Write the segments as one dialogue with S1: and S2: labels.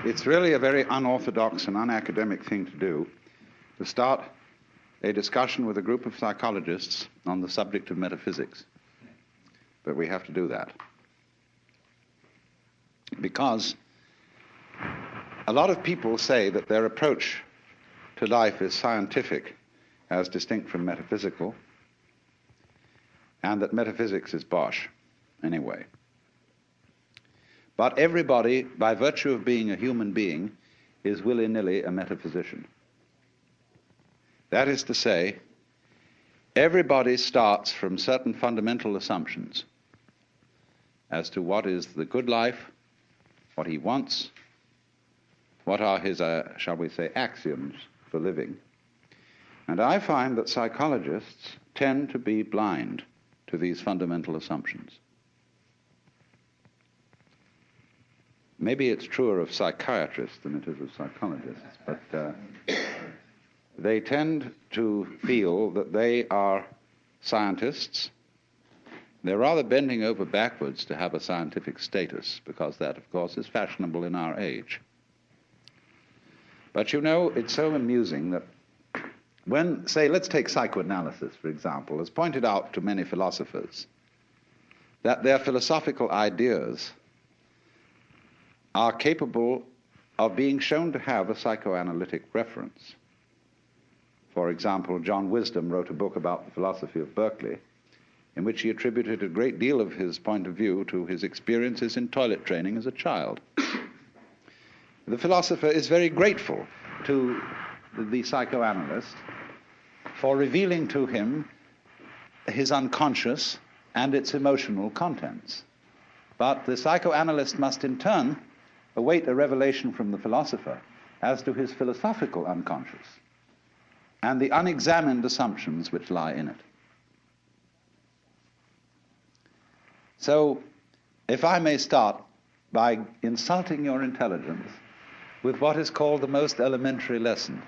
S1: It's really a very unorthodox and unacademic thing to do, to start a discussion with a group of psychologists on the subject of metaphysics. But we have to do that. Because a lot of people say that their approach to life is scientific as distinct from metaphysical, and that metaphysics is bosh anyway. But everybody, by virtue of being a human being, is willy-nilly a metaphysician. That is to say, everybody starts from certain fundamental assumptions as to what is the good life, what he wants, what are his, shall we say, axioms for living. And I find that psychologists tend to be blind to these fundamental assumptions. Maybe it's truer of psychiatrists than it is of psychologists, but they tend to feel that they are scientists. They're rather bending over backwards to have a scientific status, because that, of course, is fashionable in our age. But you know, it's so amusing that when, say, let's take psychoanalysis, for example, as pointed out to many philosophers, that their philosophical ideas are capable of being shown to have a psychoanalytic reference. For example, John Wisdom wrote a book about the philosophy of Berkeley, in which he attributed a great deal of his point of view to his experiences in toilet training as a child. The philosopher is very grateful to the psychoanalyst for revealing to him his unconscious and its emotional contents. But the psychoanalyst must in turn await a revelation from the philosopher as to his philosophical unconscious and the unexamined assumptions which lie in it. So, if I may start by insulting your intelligence with what is called the most elementary lesson,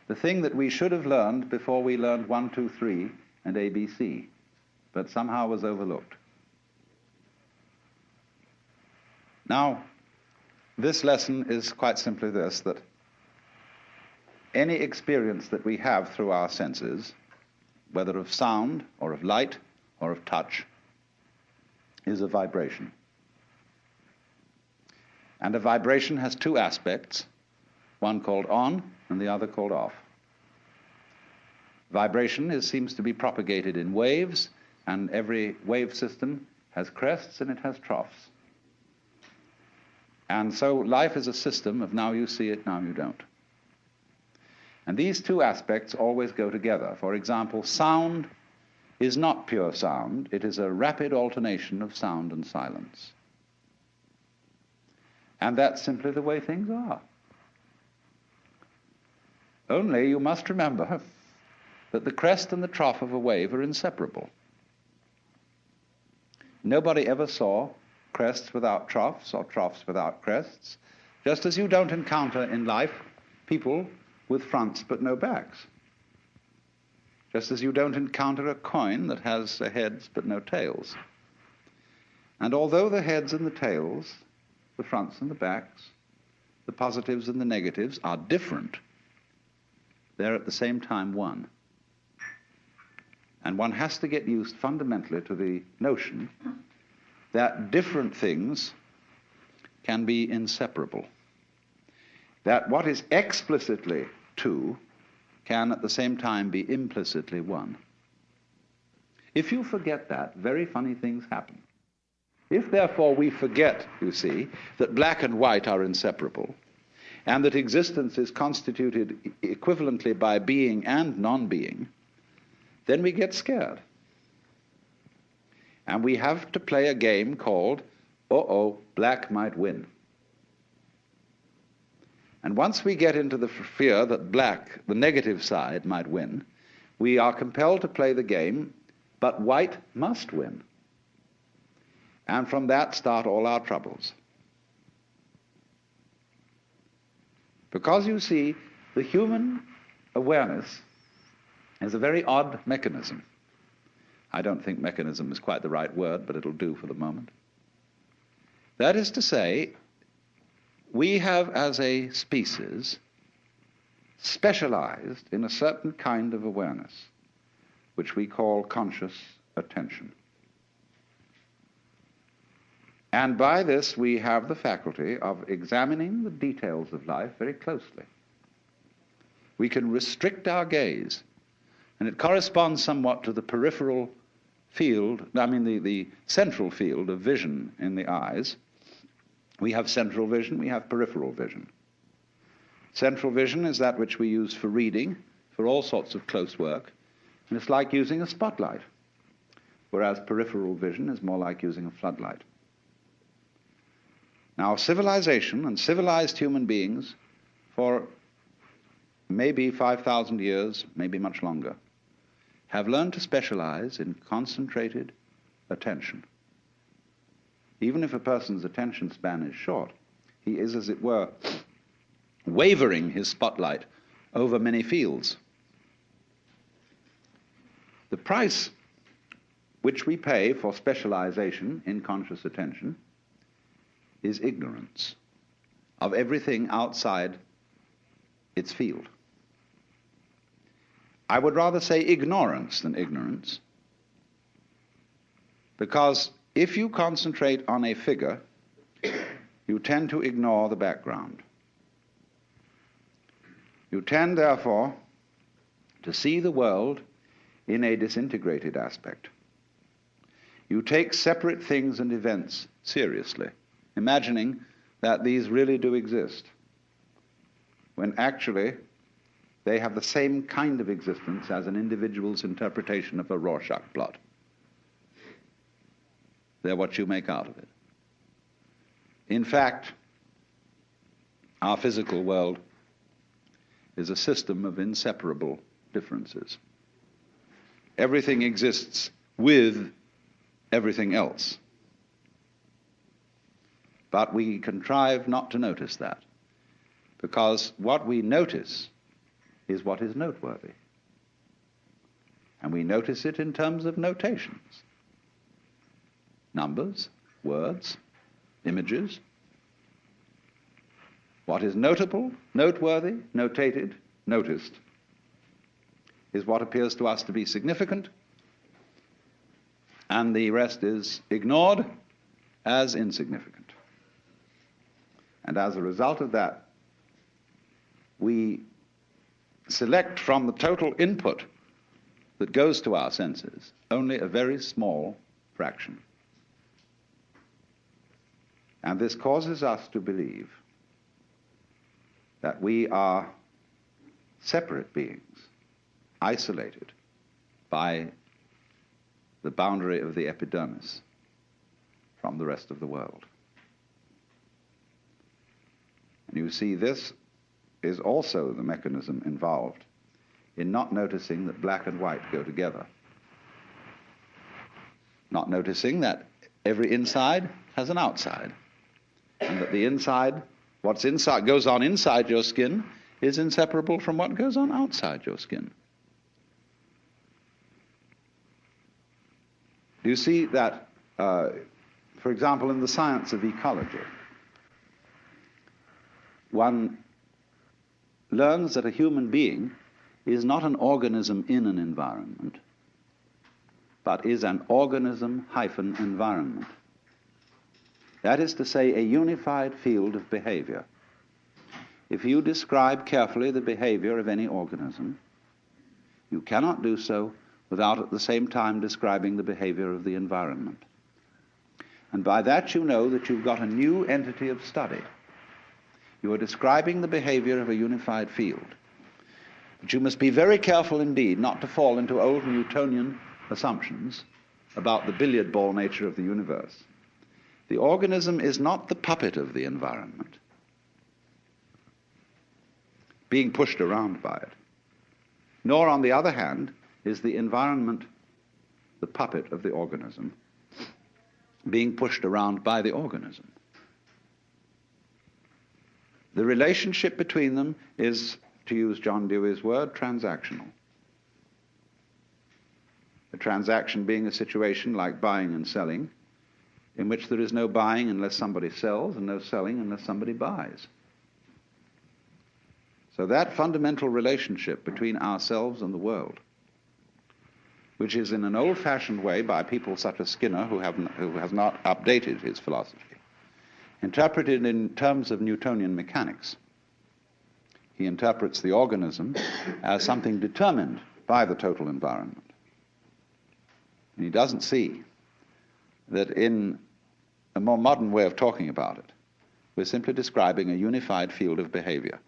S1: the thing that we should have learned before we learned 1, 2, 3 and ABC, but somehow was overlooked. Now, this lesson is quite simply this, that any experience that we have through our senses, whether of sound or of light or of touch, is a vibration. And a vibration has two aspects, one called on and the other called off. Vibration seems to be propagated in waves, and every wave system has crests and it has troughs. And so life is a system of now you see it, now you don't. And these two aspects always go together. For example, sound is not pure sound. It is a rapid alternation of sound and silence. And that's simply the way things are. Only you must remember that the crest and the trough of a wave are inseparable. Nobody ever saw crests without troughs or troughs without crests, just as you don't encounter in life people with fronts but no backs, just as you don't encounter a coin that has heads but no tails. And although the heads and the tails, the fronts and the backs, the positives and the negatives are different, they're at the same time one. And one has to get used fundamentally to the notion that different things can be inseparable. That what is explicitly two can at the same time be implicitly one. If you forget that, very funny things happen. If therefore we forget, you see, that black and white are inseparable, and that existence is constituted equivalently by being and non-being, then we get scared. And we have to play a game called, black might win. And once we get into the fear that black, the negative side, might win, we are compelled to play the game, but white must win. And from that start all our troubles. Because you see, the human awareness is a very odd mechanism. I don't think mechanism is quite the right word, but it'll do for the moment. That is to say, we have, as a species, specialized in a certain kind of awareness, which we call conscious attention. And by this, we have the faculty of examining the details of life very closely. We can restrict our gaze, and it corresponds somewhat to the peripheral field, the central field of vision in the eyes. We have central vision, we have peripheral vision. Central vision is that which we use for reading, for all sorts of close work, and it's like using a spotlight, whereas peripheral vision is more like using a floodlight. Now, civilization and civilized human beings for maybe 5,000 years, maybe much longer, have learned to specialize in concentrated attention. Even if a person's attention span is short, he is, as it were, wavering his spotlight over many fields. The price which we pay for specialization in conscious attention is ignorance of everything outside its field. I would rather say ignorance than ignorance, because if you concentrate on a figure, you tend to ignore the background. You tend, therefore, to see the world in a disintegrated aspect. You take separate things and events seriously, imagining that these really do exist, when actually they have the same kind of existence as an individual's interpretation of a Rorschach blot. They're what you make out of it. In fact, our physical world is a system of inseparable differences. Everything exists with everything else. But we contrive not to notice that, because what we notice is what is noteworthy. And we notice it in terms of notations. Numbers, words, images. What is notable, noteworthy, notated, noticed, is what appears to us to be significant, and the rest is ignored as insignificant. And as a result of that, we select from the total input that goes to our senses only a very small fraction. And this causes us to believe that we are separate beings, isolated by the boundary of the epidermis from the rest of the world. And you see, this is also the mechanism involved in not noticing that black and white go together. Not noticing that every inside has an outside, and that the inside, what's inside, goes on inside your skin, is inseparable from what goes on outside your skin. You see that, for example, in the science of ecology, one learns that a human being is not an organism in an environment, but is an organism-environment. That is to say, a unified field of behavior. If you describe carefully the behavior of any organism, you cannot do so without at the same time describing the behavior of the environment. And by that you know that you've got a new entity of study. You are describing the behavior of a unified field. But you must be very careful indeed not to fall into old Newtonian assumptions about the billiard ball nature of the universe. The organism is not the puppet of the environment, being pushed around by it. Nor, on the other hand, is the environment the puppet of the organism, being pushed around by the organism. The relationship between them is, to use John Dewey's word, transactional. A transaction being a situation like buying and selling, in which there is no buying unless somebody sells and no selling unless somebody buys. So that fundamental relationship between ourselves and the world, which is in an old-fashioned way by people such as Skinner, who has not updated his philosophy, interpreted in terms of Newtonian mechanics. He interprets the organism as something determined by the total environment. And he doesn't see that in a more modern way of talking about it, we're simply describing a unified field of behavior,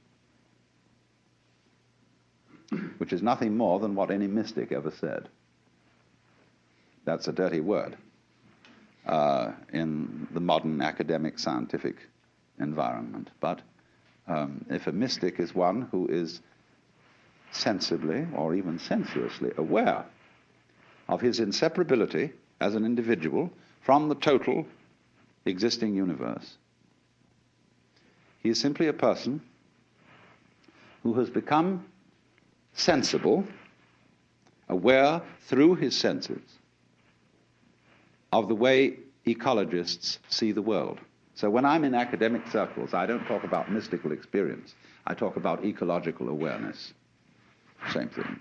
S1: which is nothing more than what any mystic ever said. That's a dirty word in the modern academic scientific environment. But if a mystic is one who is sensibly or even sensuously aware of his inseparability as an individual from the total existing universe, he is simply a person who has become sensible, aware through his senses of the way ecologists see the world. So when I'm in academic circles, I don't talk about mystical experience. I talk about ecological awareness. Same thing.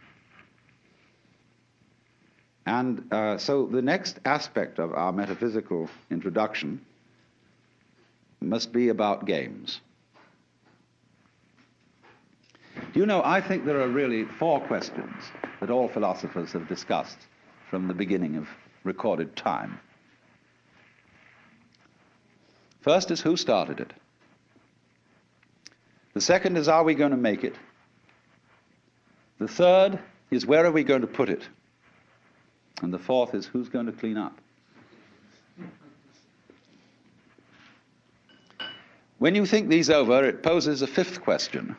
S1: And so the next aspect of our metaphysical introduction must be about games. Do you know, I think there are really 4 questions that all philosophers have discussed from the beginning of recorded time. First is, who started it? The second is, are we going to make it? The third is, where are we going to put it? And the fourth is, who's going to clean up? When you think these over, it poses a 5th question.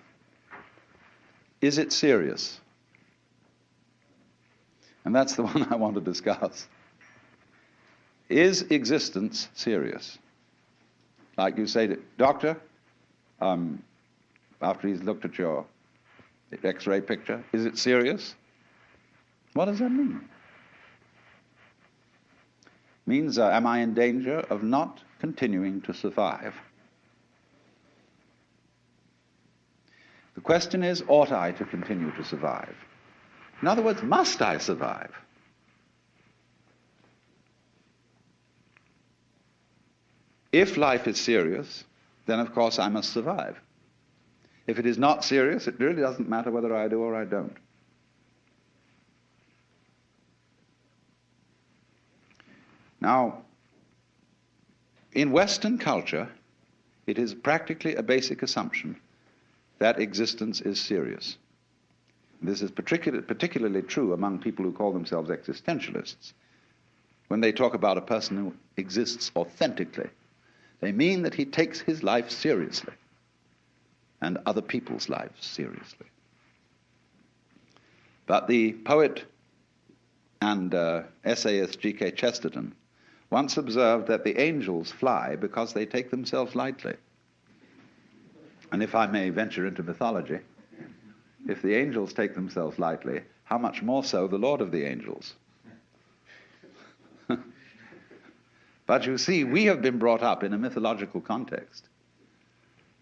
S1: Is it serious? And that's the one I want to discuss. Is existence serious? Like you say to doctor, after he's looked at your X-ray picture, is it serious? What does that mean? Means, am I in danger of not continuing to survive? The question is, ought I to continue to survive? In other words, must I survive? If life is serious, then of course I must survive. If it is not serious, it really doesn't matter whether I do or I don't. Now, in Western culture, it is practically a basic assumption that existence is serious. This is particularly true among people who call themselves existentialists. When they talk about a person who exists authentically, they mean that he takes his life seriously and other people's lives seriously. But the poet and essayist G.K. Chesterton once observed that the angels fly because they take themselves lightly. And if I may venture into mythology, if the angels take themselves lightly, how much more so the Lord of the angels? But you see, we have been brought up in a mythological context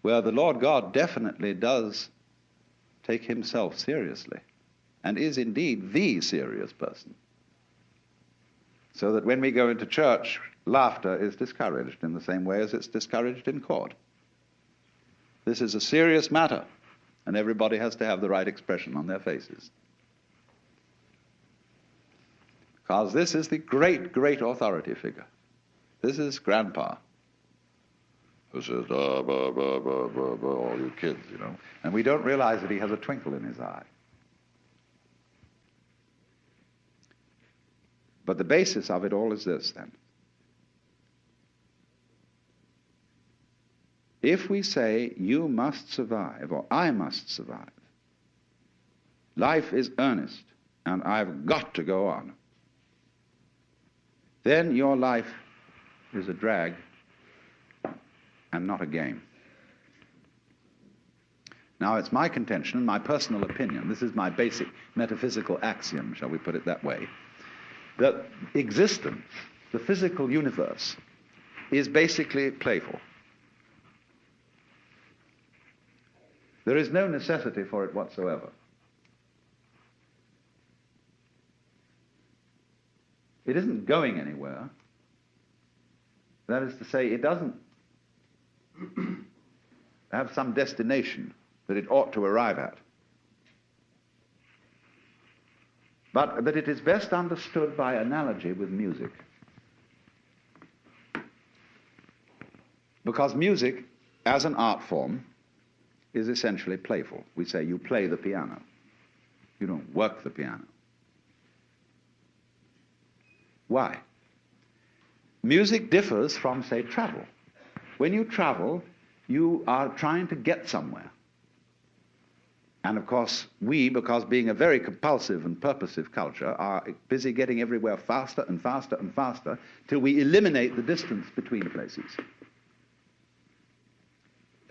S1: where the Lord God definitely does take himself seriously and is indeed the serious person. So that when we go into church, laughter is discouraged in the same way as it's discouraged in court. This is a serious matter, and everybody has to have the right expression on their faces. Because this is the great, great authority figure. This is Grandpa. Who says, all you kids, you know. And we don't realize that he has a twinkle in his eye. But the basis of it all is this, then. If we say, you must survive, or I must survive, life is earnest, and I've got to go on, then your life is a drag and not a game. Now, it's my contention, my personal opinion, this is my basic metaphysical axiom, shall we put it that way, that existence, the physical universe, is basically playful. There is no necessity for it whatsoever. It isn't going anywhere. That is to say, it doesn't have some destination that it ought to arrive at. But that it is best understood by analogy with music. Because music, as an art form, is essentially playful. We say you play the piano. You don't work the piano. Why? Music differs from, say, travel. When you travel, you are trying to get somewhere. And of course, we, because being a very compulsive and purposive culture, are busy getting everywhere faster and faster and faster till we eliminate the distance between places.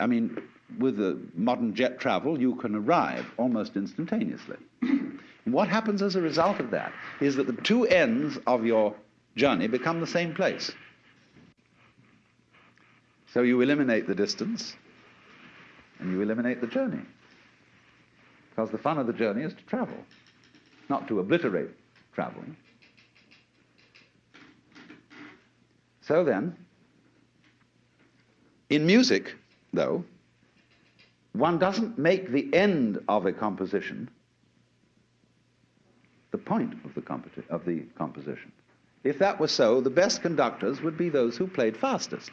S1: I mean, with the modern jet travel, you can arrive almost instantaneously. And what happens as a result of that is that the two ends of your journey become the same place. So you eliminate the distance and you eliminate the journey. Because the fun of the journey is to travel, not to obliterate traveling. So then, in music, though, one doesn't make the end of a composition the point of the composition. If that were so, the best conductors would be those who played fastest.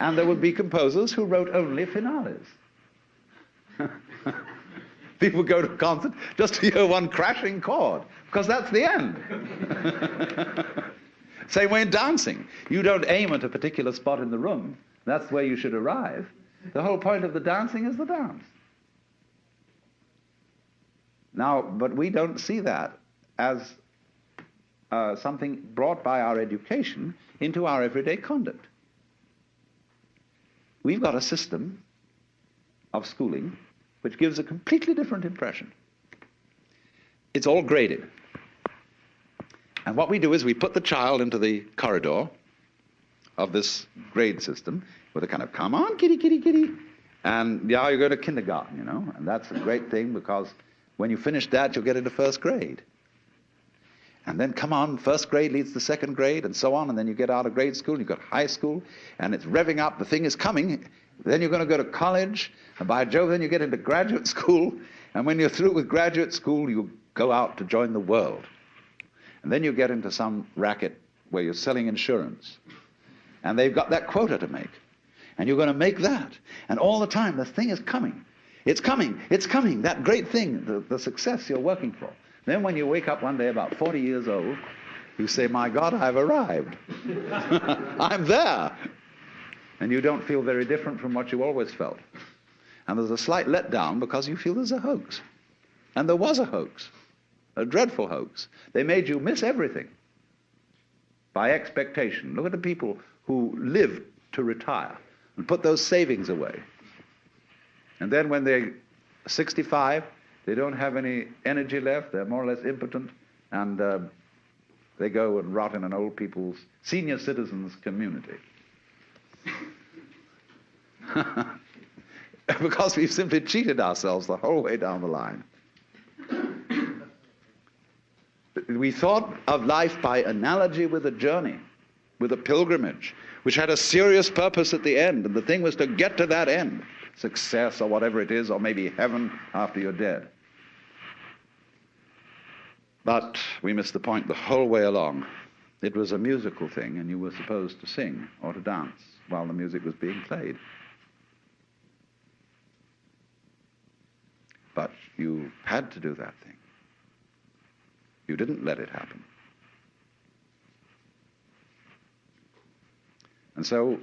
S1: And there would be composers who wrote only finales. People go to a concert just to hear one crashing chord, because that's the end. Same way in dancing. You don't aim at a particular spot in the room. That's where you should arrive. The whole point of the dancing is the dance. Now, but we don't see that as something brought by our education into our everyday conduct. We've got a system of schooling which gives a completely different impression. It's all graded. And what we do is we put the child into the corridor of this grade system with a kind of, come on, kitty, kitty, kitty. And yeah, you go to kindergarten, you know, and that's a great thing because when you finish that, you'll get into first grade. And then, come on, first grade leads to second grade, and so on, and then you get out of grade school, and you've got high school, and it's revving up, the thing is coming. Then you're going to go to college, and by Jove, then you get into graduate school, and when you're through with graduate school, you go out to join the world. And then you get into some racket where you're selling insurance, and they've got that quota to make, and you're going to make that. And all the time, the thing is coming. It's coming, that great thing, the success you're working for. Then when you wake up one day about 40 years old, you say, my God, I've arrived. I'm there. And you don't feel very different from what you always felt. And there's a slight letdown because you feel there's a hoax. And there was a hoax, a dreadful hoax. They made you miss everything by expectation. Look at the people who live to retire and put those savings away. And then when they're 65, they don't have any energy left, they're more or less impotent, and they go and rot in an old people's, senior citizens' community. Because we've simply cheated ourselves the whole way down the line. We thought of life by analogy with a journey, with a pilgrimage, which had a serious purpose at the end, and the thing was to get to that end. Success or whatever it is, or maybe heaven after you're dead. But we missed the point the whole way along. It was a musical thing, and you were supposed to sing or to dance while the music was being played. But you had to do that thing. You didn't let it happen. And so,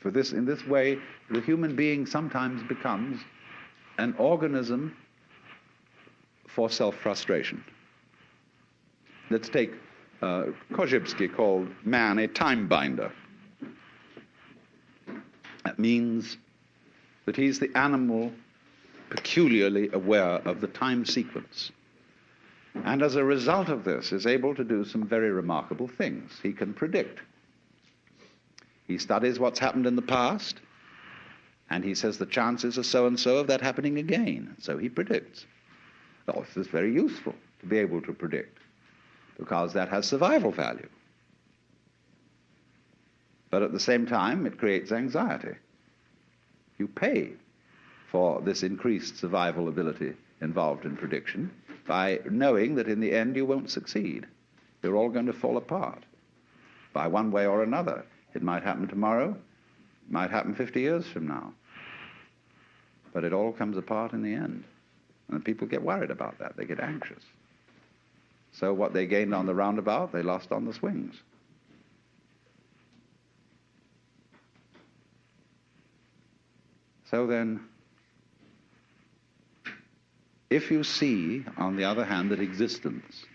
S1: in this way, the human being sometimes becomes an organism for self-frustration. Let's take Korzybski called man a time binder. That means that he's the animal peculiarly aware of the time sequence. And as a result of this, is able to do some very remarkable things. He can predict. He studies what's happened in the past, and he says the chances are so-and-so of that happening again. So he predicts. Oh, this is very useful to be able to predict, because that has survival value. But at the same time, it creates anxiety. You pay for this increased survival ability involved in prediction by knowing that in the end you won't succeed. You're all going to fall apart by one way or another. It might happen tomorrow, it might happen 50 years from now. But it all comes apart in the end. And people get worried about that. They get anxious. So what they gained on the roundabout, they lost on the swings. So then, if you see, on the other hand, that existence,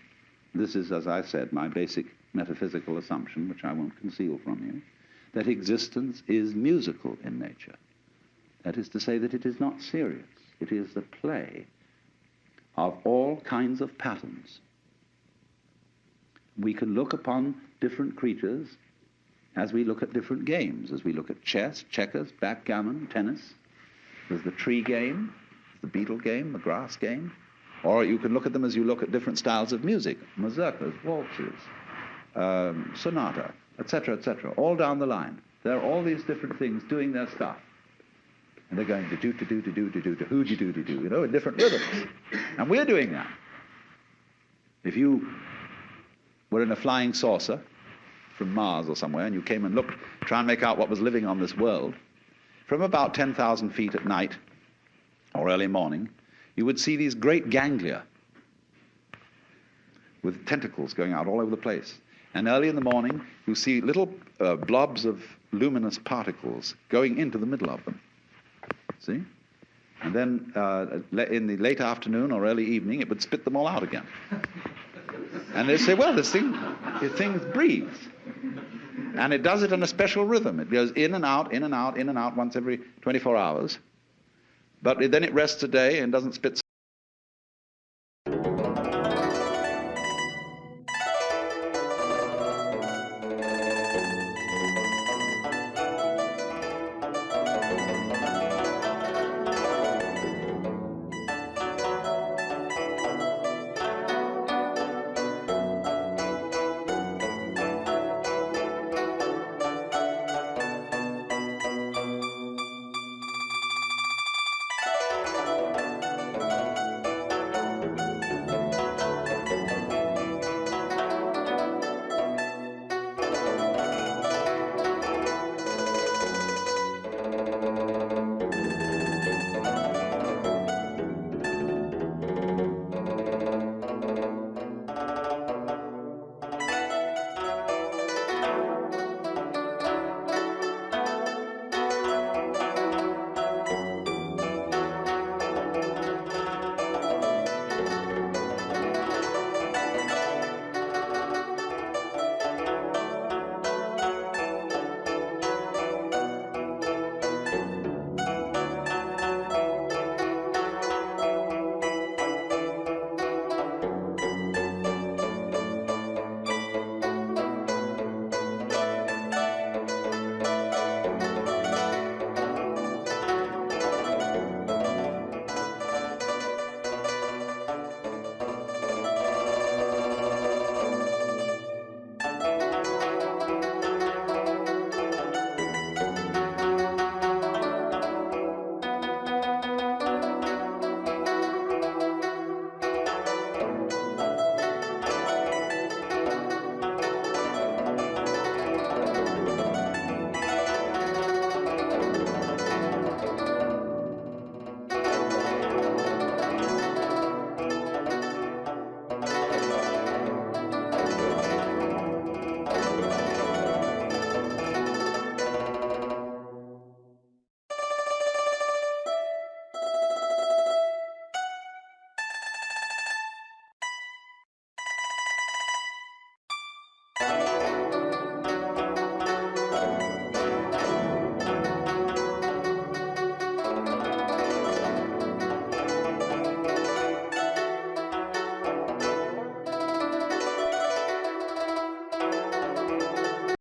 S1: this is, as I said, my basic metaphysical assumption, which I won't conceal from you, that existence is musical in nature. That is to say that it is not serious. It is the play of all kinds of patterns. We can look upon different creatures as we look at different games, as we look at chess, checkers, backgammon, tennis. There's the tree game, the beetle game, the grass game. Or you can look at them as you look at different styles of music, mazurkas, waltzes, sonata, etc., all down the line. There are all these different things doing their stuff. And they're going to-do, to-do, to-do, to-do, to hoo-de, do-de-do, you know, in different rhythms. And we're doing that. If you were in a flying saucer from Mars or somewhere, and you came and looked, try and make out what was living on this world, from about 10,000 feet at night or early morning, you would see these great ganglia with tentacles going out all over the place. And early in the morning, you see little blobs of luminous particles going into the middle of them. See? And then in the late afternoon or early evening, it would spit them all out again. And they'd say, well, this thing breathes. And it does it in a special rhythm. It goes in and out, in and out, in and out once every 24 hours. But then it rests a day and doesn't spit